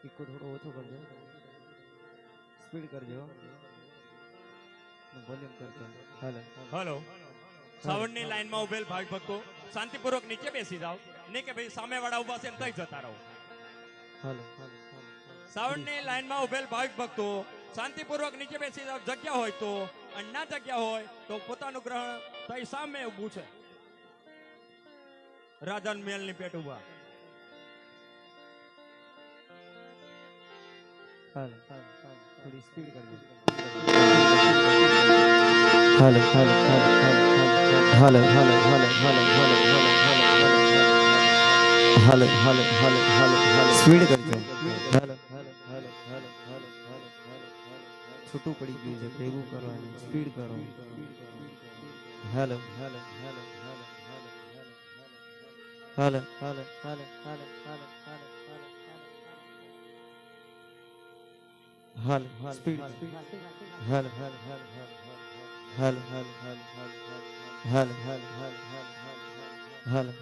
Eco थोड़ा ओछो करजो, speed करजो, वॉल्यूम करजो। हेलो हेलो सावंड ની લાઈન માં ઉભેલ ભાઈ ભક્તો શાંતિપૂર્વક નીચે બેસી જાઓ ને કે ભાઈ સામે વાળા ઉભા છે એમ તઈ જતા રહો. हेलो સાવંડ ની લાઈન માં ઉભેલ ભાઈ ભક્તો શાંતિપૂર્વક નીચે બેસી જાઓ. જગ્યા હોય તો અને ના જગ્યા હોય તો પોતાનું ગ્રહણ તઈ સામે ઊભું છે રાજાન મહેલ ની પેટ ઉભા. हेलो थोड़ी स्पीड करजो। Hello hello hello hello hello hello hello hello hello hello hello hello speed करजो। Hello hello hello hello hello hello छूटू पड़ी गई है, भेगू करवानी, स्पीड करो। Hello hello hello hello hello hello hello hello hello hello hello speed. Hello hello hello hello hello hello hello hello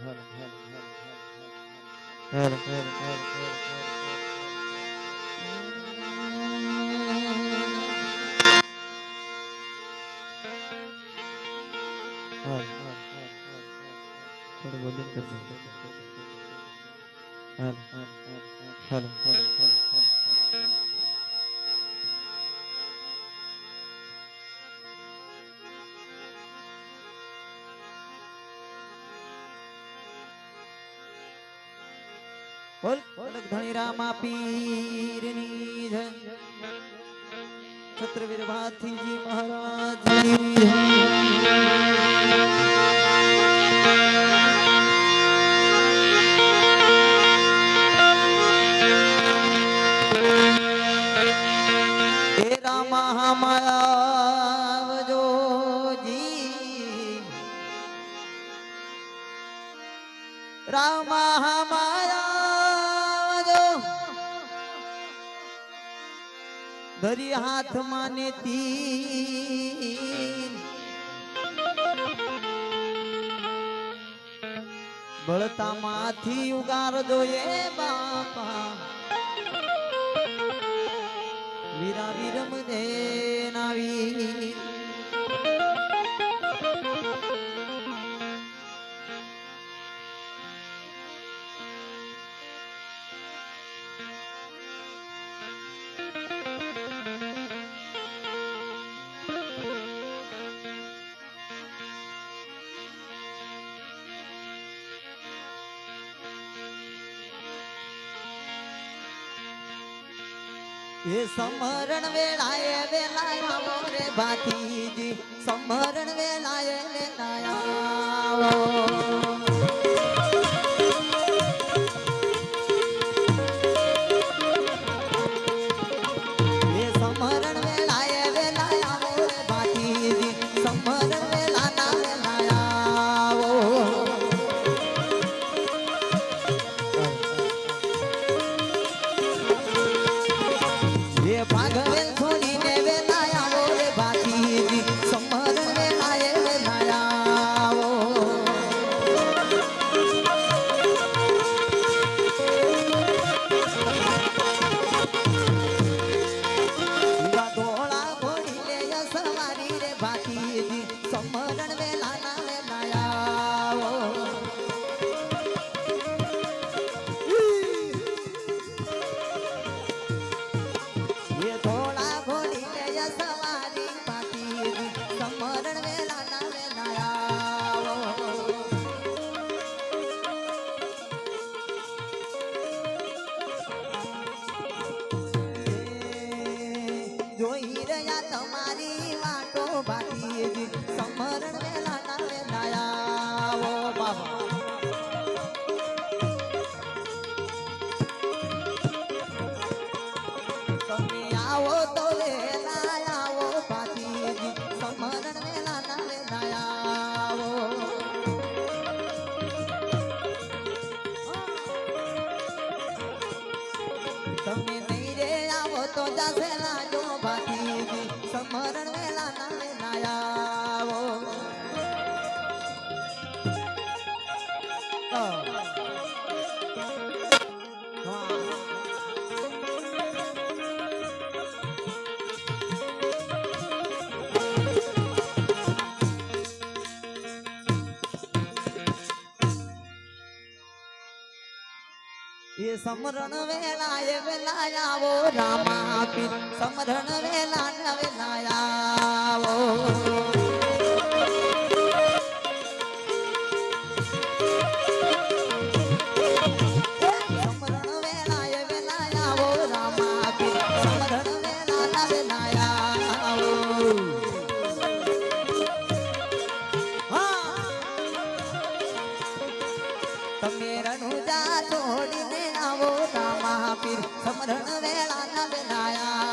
hello hello hello थोड़ा volume कर दो। हेलो हेलो हेलो हेलो बोल धनी रामा पीरनी जय, छत्रवीर भाथी जी महाराज की जय। रामा हमारा जो जी, रामा हमारा धरी हाथ माने तीर, बळता माथी उगार दो ये बापा, वीरा वीरम दे नावी। ये समरण वेलाए वेलाया मोरे भातीजी, समरण वेलाए वेलाया ये समरण वेलाए वेलाया मोरे भातीजी, समरण वेलाना वेलाया भागवेल थोड़ी ने वेलाया वो रे भातीजी, समरण वेलाए वेलाया वो धोला घोड़ी ले सवारी रे भातीजी, समरण वेलाना वेलाया वो ये थोड़ा घोड़ी ले सवारी भातीजी, समरण वेलाना वेलाया जोई रया तुम्हारी वाटो भातीजी, समरण वेलाना वेलाया वो बाबा। તમે આવો તો વેલા આવો ભાતીજી, સમરણ વેલાના વેલા આવો તમે નહીં રે આવો તો જાશે લાજો ભાતીજી, સમરણ વેલાના વેલા આવો એ સમરણ વેલાએ વેલાય આવો રામા પીર સમરણ વેલાય વેલાય આવો સમરણ વેળા ના બેનાયા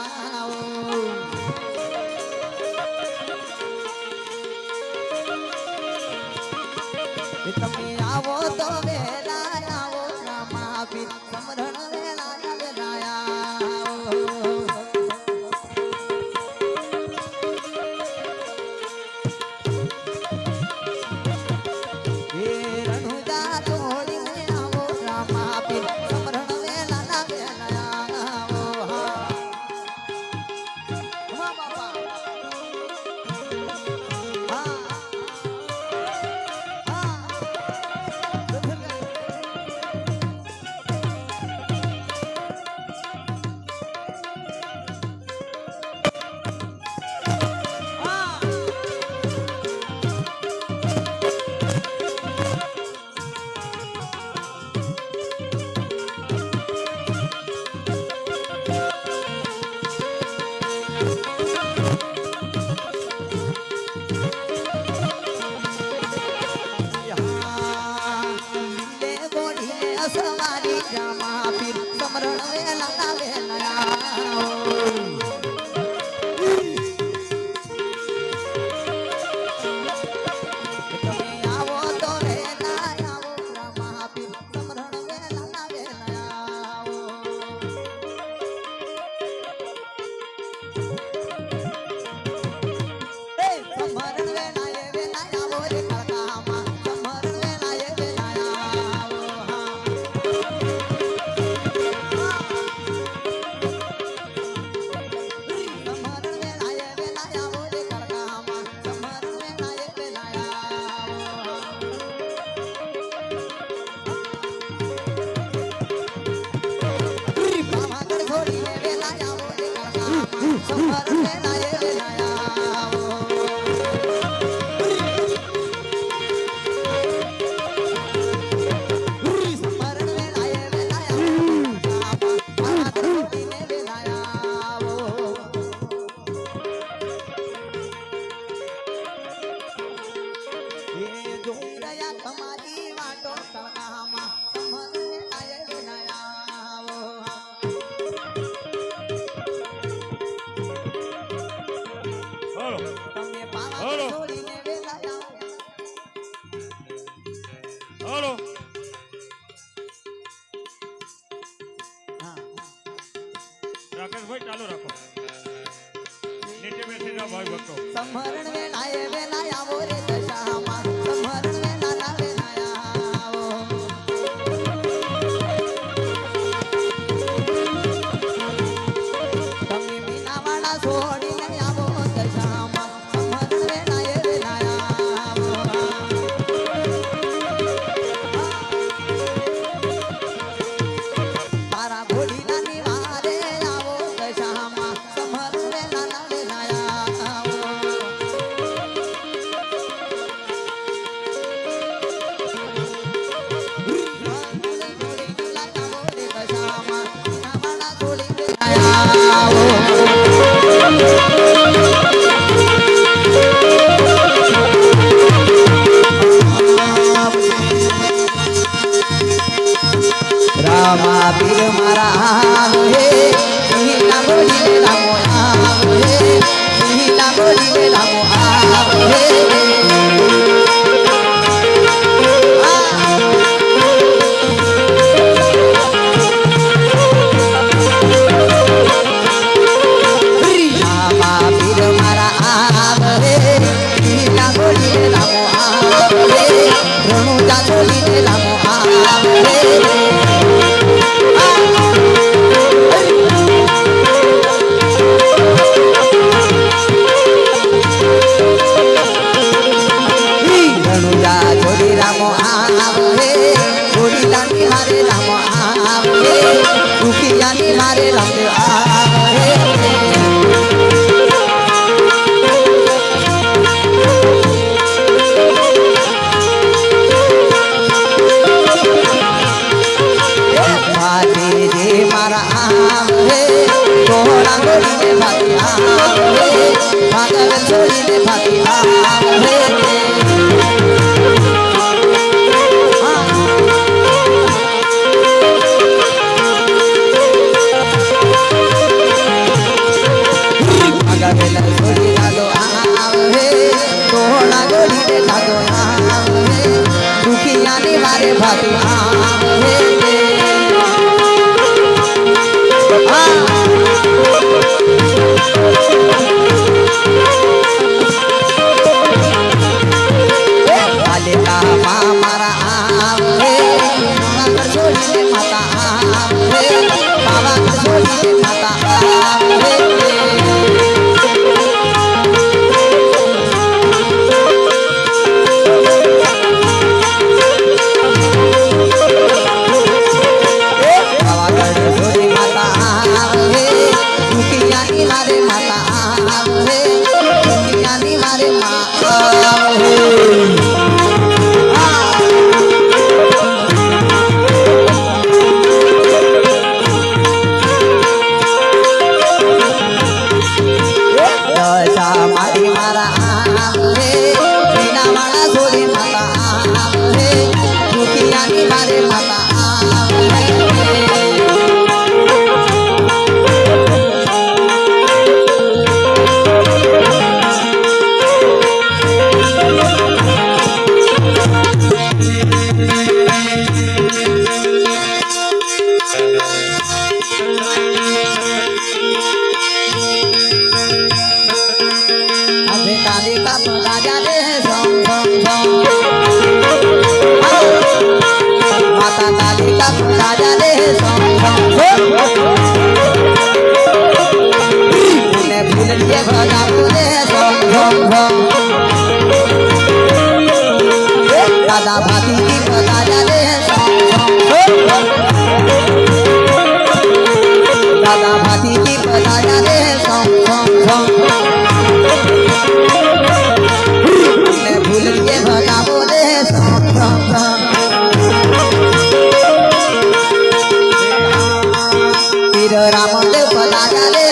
તમે આવો તો વેલા આવો રામા પીર સમરણ વેળા ના બેનાયા એ રણુજા તોડીને આવો રામા પીર સમરણ વેળા ના સવારી રામા પીર સમરણ વેલા ના વેલા તમે આવો તો વેલા આવો રામા પીર સમરણ વેલા ના વેલા સમરણ વેલા વેલા આવો રે કાકામાં સમરણ વેલા વેલા તમારી વાટો તળામાં સમરણ વેલાએ વેલાયા તમે પાવા છોડીને વેલાયા હલો રાકેશભાઈ ચાલુ રાખો નીચે બેસી જાઓ ભાઈ ભક્તો સમરણ વેલાએ વેલાયા આવો રે દશામાં સમરણ વેલા ના વેલાયા આવો તમે મીનાવાળા છોડીને આવો દશામાં સમરણ વેલાએ વેલાયા આવો તારા ઘોડીના નિવારે આવો દશામાં સમરણ વેલા ના વેલાયા આવો રામા પીર મારા હે હીલા બોલી રામો આવે હીલા બોલી રામો આવે રામા પીર મારા આવે હીલા બોલી રામો આવે રણુજા બોલી રામો આવે દુખિયાની મારે રામદેવ આવે ભાતીજી મારા આવે તોડા ગોળીને ભાતી આવે ભાગલ છોડીને ભાતી આવે ભાગલ છોડી દાદો આવે તોડા ગોળીને દાદો આવે દુખિયાની મારે ભાતી આવે મારા આવે બાબા છોડીને માતા આવે બાબા છોડીને માતા આવે દાદા ભાતી દાદા રે દાદા ભાતી દાદા રે ભૂલ કે ભગાવો રે પીર રામદેવ દાદા રે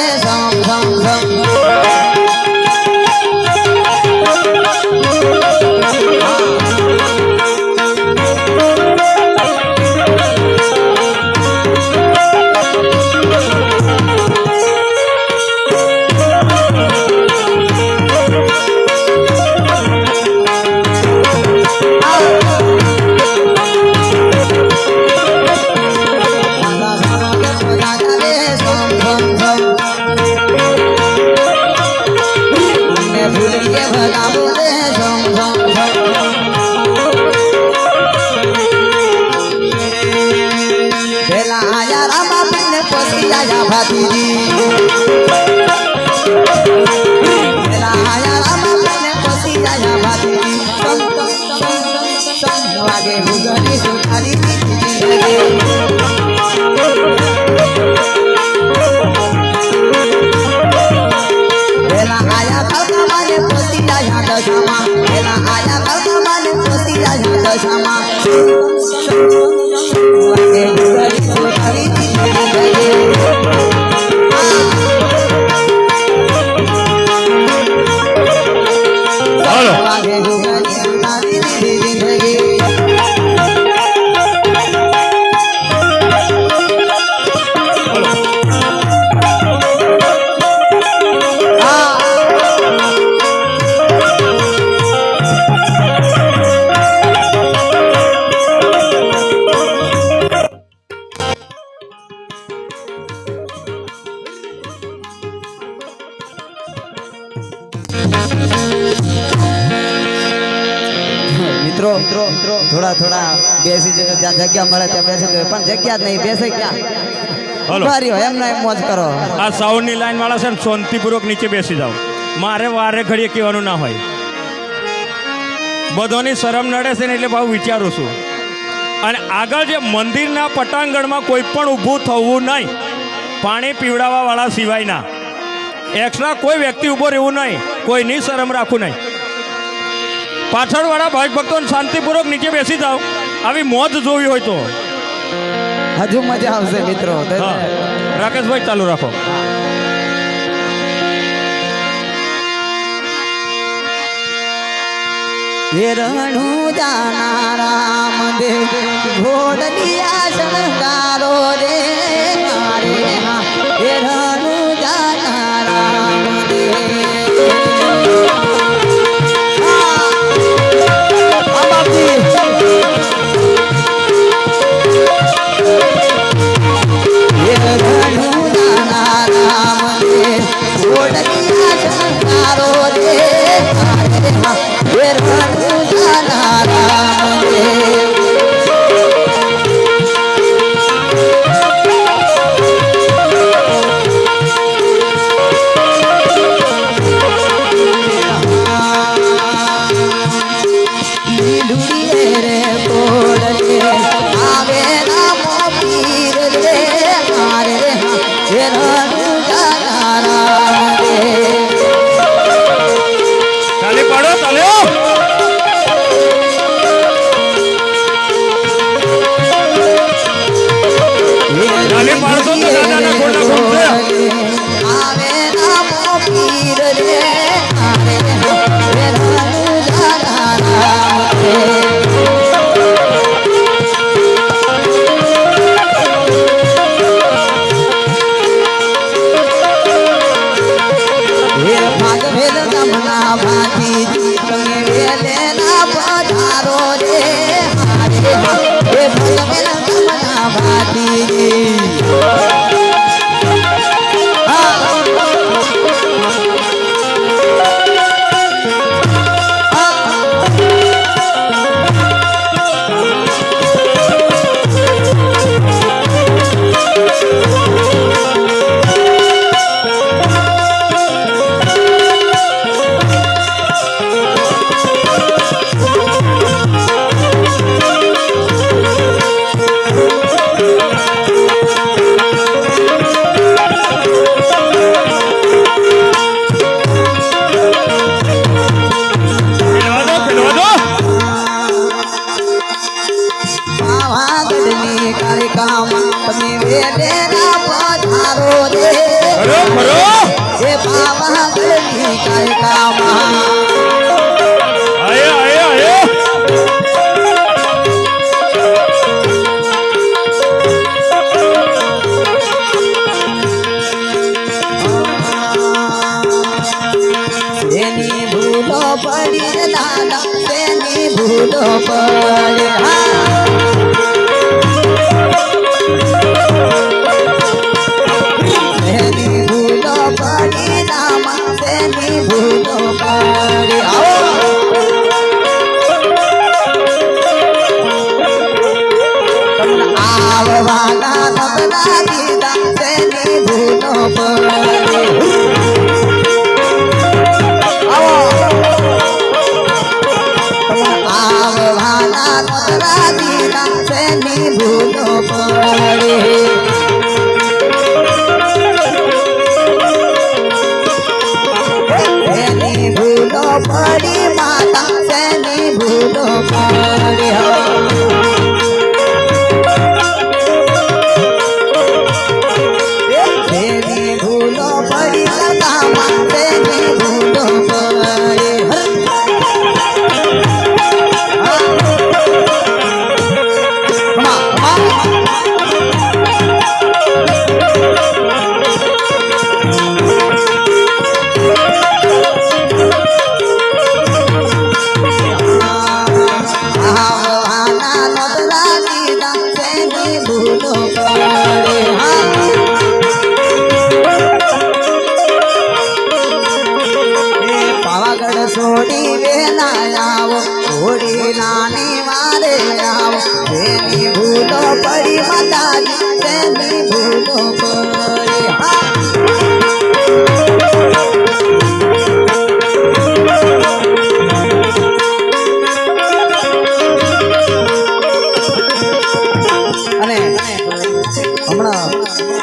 થોડા થોડા બેસી જજો જ્યાં જગ્યા મળે ત્યાં બેસી જજો પણ જગ્યા જ નહીં બેસે ક્યાં ભારી હોય એમને એમ મોજ કરો આ સાઉન્ડની લાઈન વાળા છે ને શાંતિપૂર્વક નીચે બેસી જાઓ મારે વારે ઘડીએ કહેવાનું ના હોય બધોની શરમ નડે છે ને એટલે ભાવ વિચારું છું અને આગળ જે મંદિરના પટાંગણમાં કોઈ પણ ઊભું થવું નહીં, પાણી પીવડાવવા વાળા સિવાયના. એક્સ્ટ્રા કોઈ વ્યક્તિ ઊભો રહેવું નહીં, કોઈની શરમ રાખવું નહીં. પાછળવાળા ભાવિક ભક્તોને શાંતિપૂર્વક નીચે બેસી જાઓ. આવી મોજ જોવી હોય તો હજુ મજા આવશે મિત્રો. હા, રાકેશભાઈ ચાલુ રાખો. રણુ જાના રામદેવ ઘોડલિયા શણગારો રે મારે રણુ જાના રામદેવ. રણુ જાના રામદેવ ઘોડલિયા શણગારો રે મારે રણુ જાના રામદેવ. તાલી પાડો, તાલીઓ. તાલી પાડશો તો દાદાના ઘોડા ઘૂમશે. આવે રામો પીર રે મારે રણુ જાના રામદેવ. ભાગવેલ ગમના ભાતીજી તમે વેલેલા પધારો રે મારે ભાગવેલ ગમના ભાતીજી. પાવાગઢની કાલિકામાં તમે વેલેલા પધારો રે એ પાવાગઢની કાલિકામાં. આયો, આયો, આયો. એની ભૂલો પડી દાદા, એની ભૂલો પડી. એની ભૂલો પડી રામા, એની ભૂલો પડી. આવવાના નબળા દીધા, એની ભૂલો પડી. આવવાના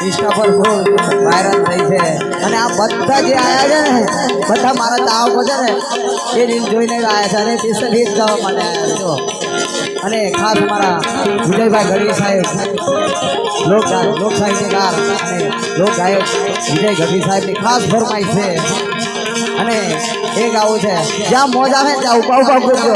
ઇન્સ્ટા પર ફૂલ વાયરલ થઈ છે અને આ બધા જે આયા છે ને બધા મારા ચાહકો છે ને એ રીલ જોઈને જ આયા છે અને સ્પેશિયલ ગીત ગાવા માટે આયા છો અને ખાસ અમારા વિજયભાઈ ગઢવી સાહેબ લોક સાહિત્યકાર અને લોક ગાયક વિજય ગઢવી સાહેબની ખાસ ફરમાઈશ છે અને એ ગાવું છે જ્યાં મોજ આવે ત્યાં ઉભા ઉભા કરજો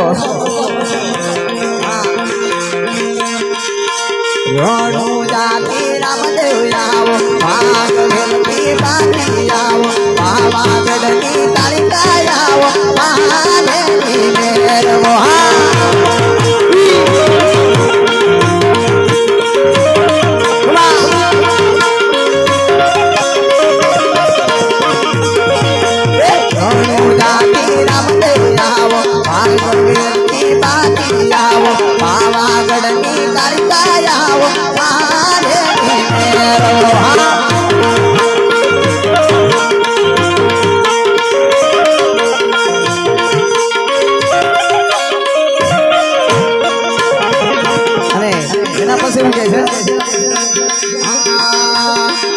રણુ જાતિ રામદેવ આવો ભાગ વેલતી બાકી આવો બાબા ગઢની તાલિકા આવો મહાદેવી મેર મોહા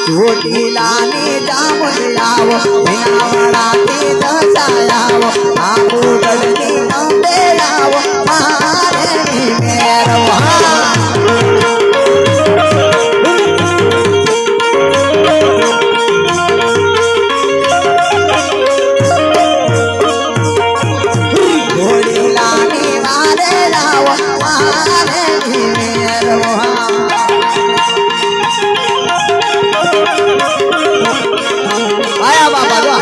ચોટીલાની જામુન આવો મીનાવાડાથી દસાયાવો આબુગઢની અંબે આવો મહાદેવી મેરવા ચોટીલાની વારે આવો મહાદેવી મેરવા આયા બાબા જો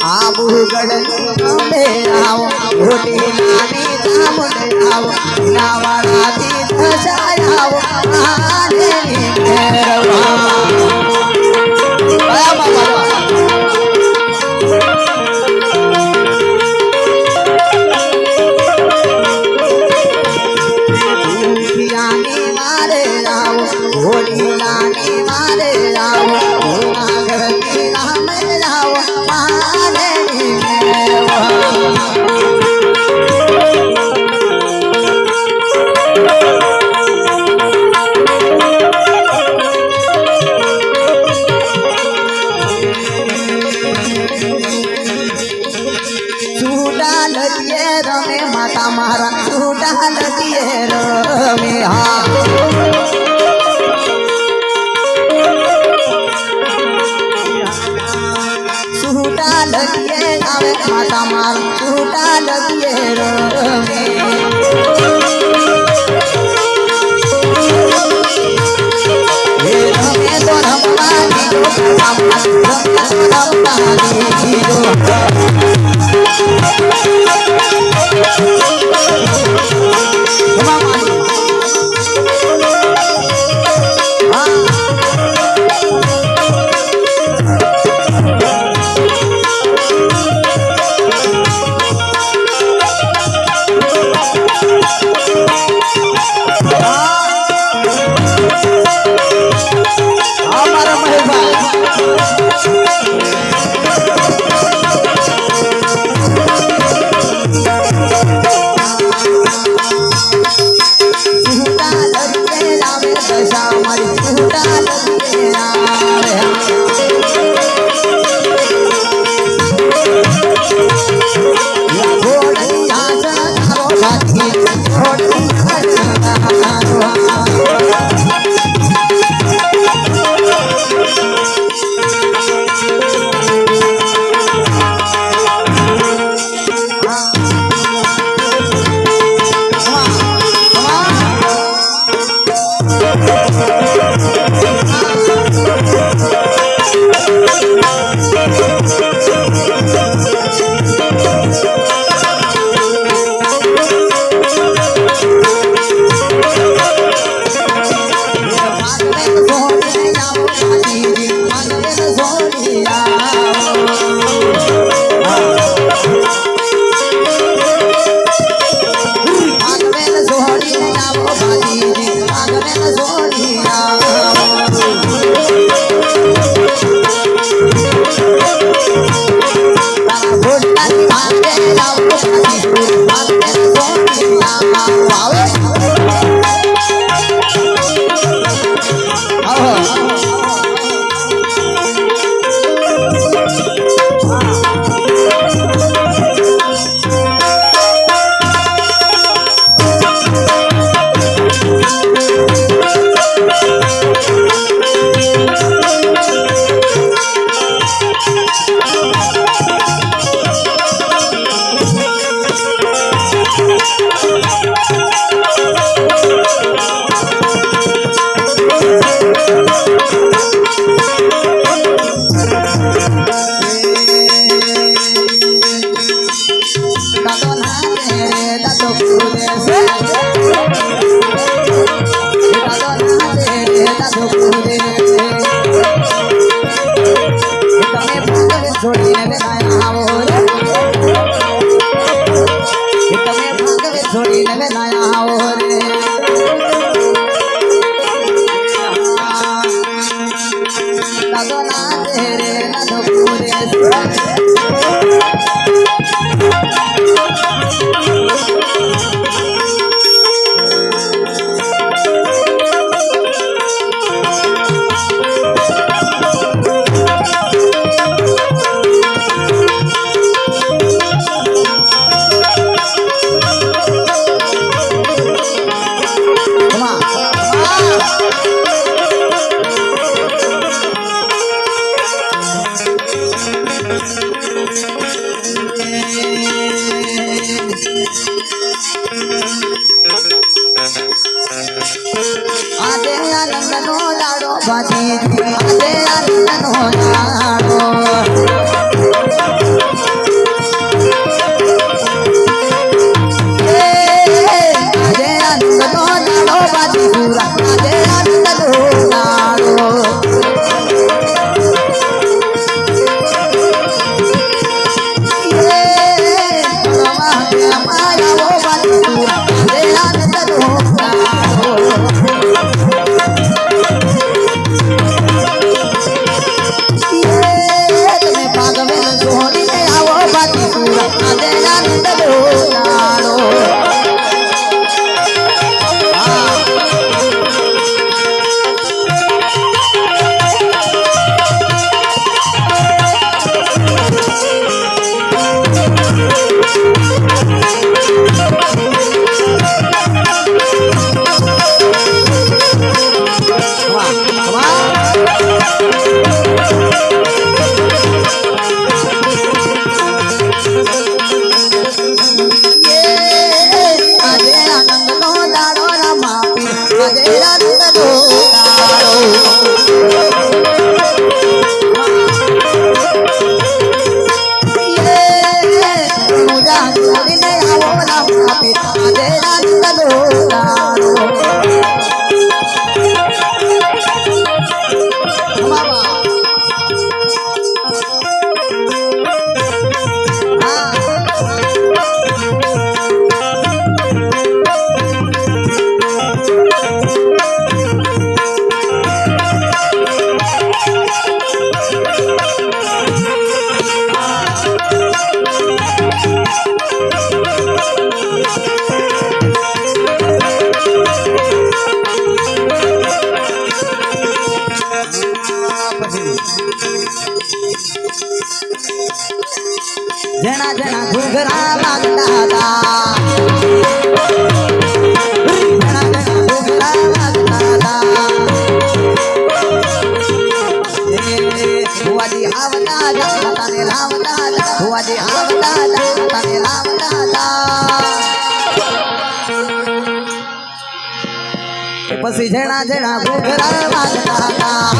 આબુગઢની અંબે આવો ચોટીલાની જામુન આવો નાવાડાથી દસાયાવો મહાદેવી મેરવા આયા બાબા દુખિયાની મારે આવો ચોટીલાની મારે આવો જૂનાગઢની નામે આવો મહાદેવી મેરવા છૂટા લડીએ રમે માતા મારા છૂટા લડીએ રમે હા છૂટા લડીએ આવે માતા મારા છૂટા લડીએ રમે રમે તો રમવા દીધો રમવા દીધો આનંદનો દાડો ભાતીજી આજે આનંદનો દાડો આજે આનંદનો દાડો ભાતીજી આજે આનંદનો દાડો જણા જણા ઘૂઘરા વાગતા હતા જણા જણા ઘૂઘરા વાગતા હતા ભુવાજી આવતા હતા તને લાવતા હતા ભુવાજી આવતા હતા તને લાવતા હતા પછી જણા જણા ઘૂઘરા વાગતા હતા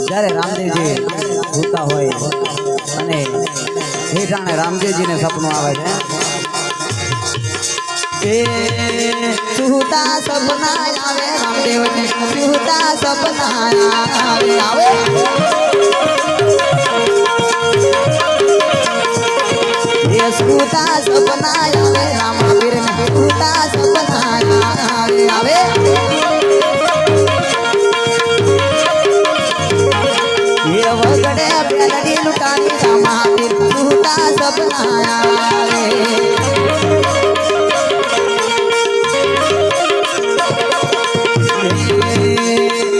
જ્યારે રામદેવજી ભૂતા હોય અને હેઠાણે રામદેવજીને સપનું આવે છે સુતા સપના આવે રામદેવને સુતા સપના આવે સુતા સપના આવે રામાવીરને સુતા સપના આવે વગડે બેલડી લૂટાની રામાવીર સુતા સપના આવે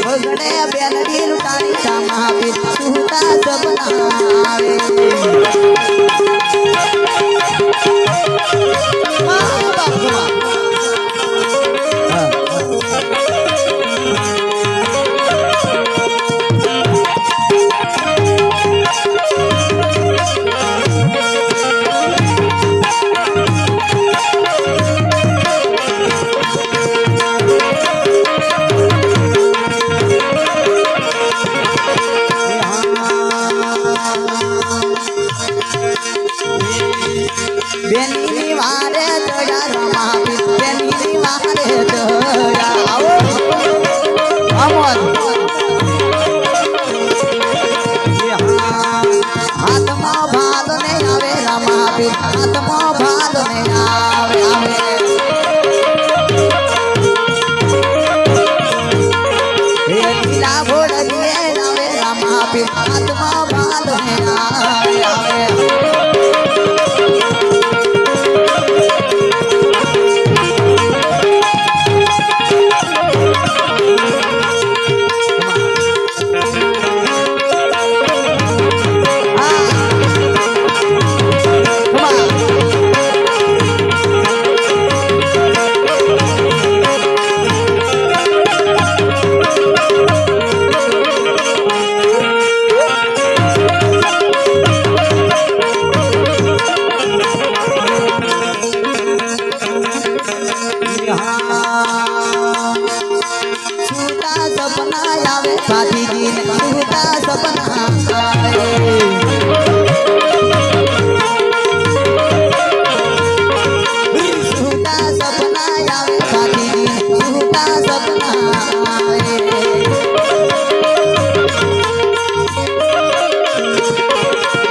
વગડે બેલડી આવે બેની વારે દયા રમા બેની વારે દયા આવો અમર હાથમાં ભાલ ને આવે રમા હાથમાં ભાલ ને આવે આવે હે લીલા ભોળીએ આવે રમા હાથમાં ભાલ ને આવે આવે सपना आवे साथी जी ने छूटा सपना आवे छूटा सपना आवे साथी जी ने छूटा सपना आवे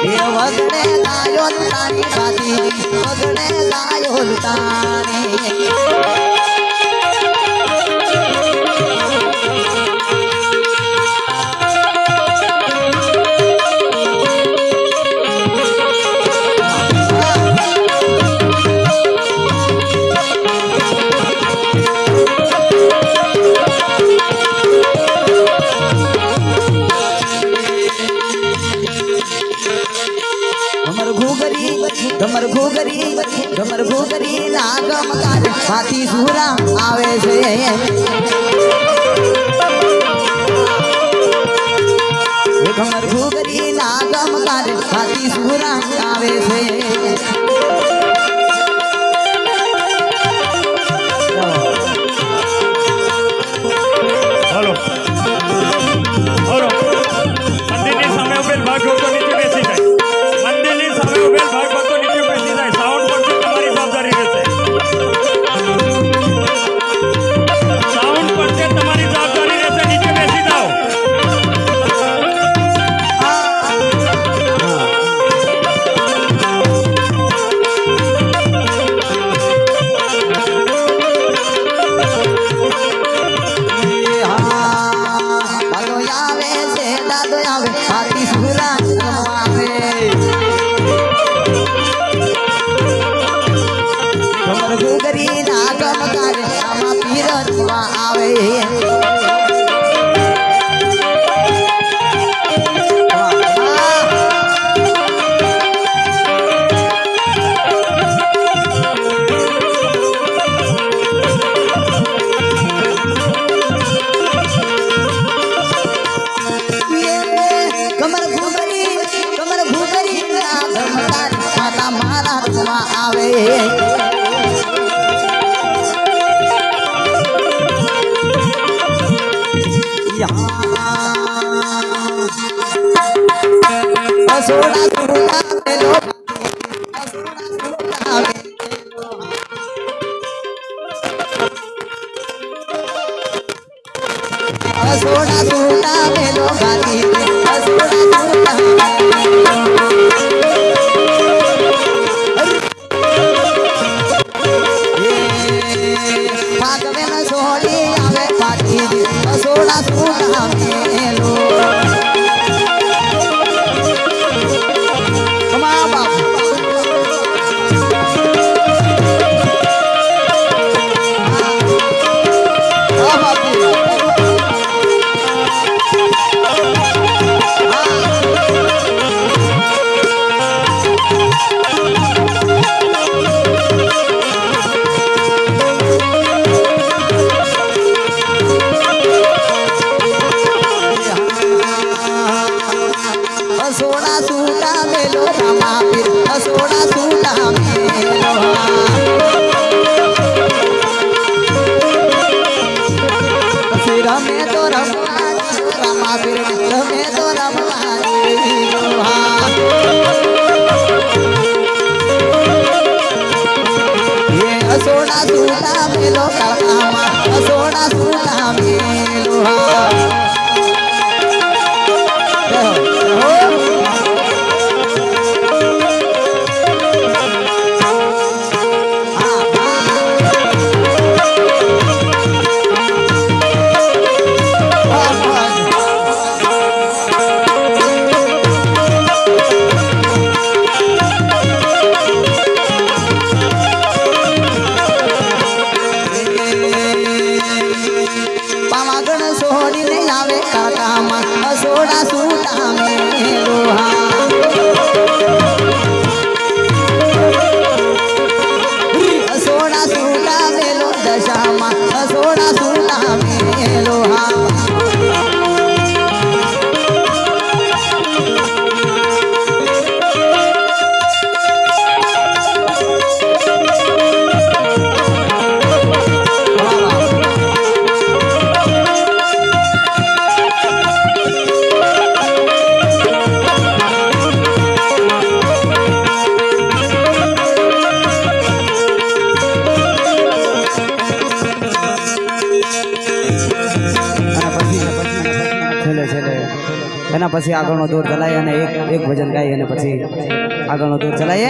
ये वगड़े गायो तानी साथी जी वगड़े गायो तानी गमर घोगरी लागम कार हाथी सूरा आवे से गमर घोगरी लागम कार हाथी सूरा आवे से हेलो हेलो મંદિરની સામે ઉભેલ ભાગ ભક્તો નીચે બેસી જાય મંદિરની સામે ઉભેલ ભાગ ભક્તો નીચે બેસી જાય સાઉન્ડ પર તમારી જવાબદારી રહેશે સાઉન્ડ પર તમારી જવાબદારી રહેશે નીચે બેસી જાઓ हाथी सूरा आवे गमर घोगरी लागम कार आमा पीर आवे कमर घुगरी माता मारा तुमा आवे सोड़ा सोड़ा मेलो सोड़ा सोड़ा मेलो गाली सोड़ा सोड़ा भागवे न सोड़ी आवे पाटी सोड़ा सोड़ा मेलो પીર તમે તો રમવાની દુહા એ અસોડા સુતા મેલો કાળકામાં અસોડા સુતા મેલો હા પાવાગઢ સોડીને આવે કાકામાં અસોડા સુતા મેલો હા અસોડા સુતા મેલો દશામાં અસોડા સુતા મેલો હા એના પછી આગળનો દોર ચલાય અને એક ભજન ગાય અને પછી આગળનો દોર ચલાય